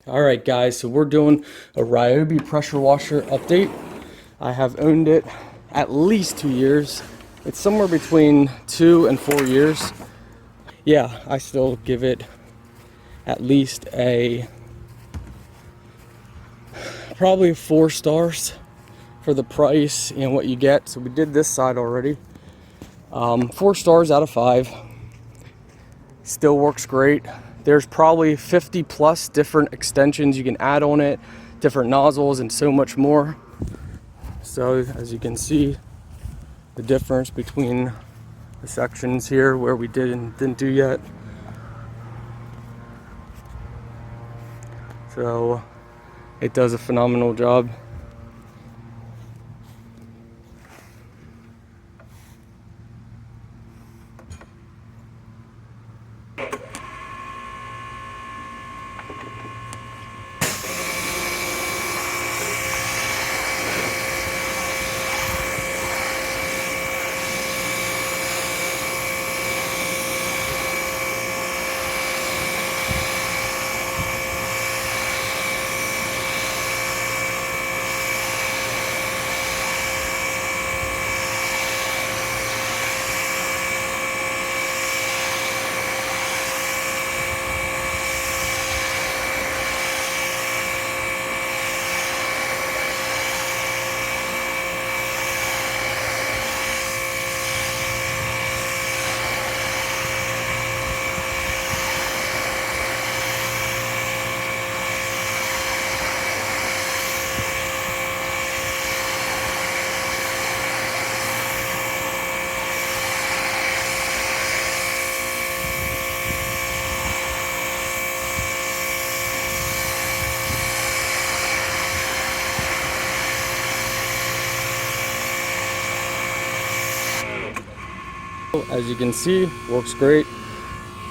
Alright guys, so we're doing a Ryobi pressure washer update. I have owned it at least 2 years. It's somewhere between 2 and 4 years. Yeah, I still give it at least probably 4 stars for the price and what you get. So we did this side already. 4 stars out of 5. Still works great. There's probably 50 plus different extensions you can add on it, different nozzles and so much more. So as you can see, the difference between the sections here where we did and didn't do yet. So it does a phenomenal job. As you can see, works great.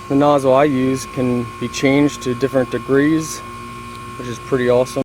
The nozzle I use can be changed to different degrees, which is pretty awesome.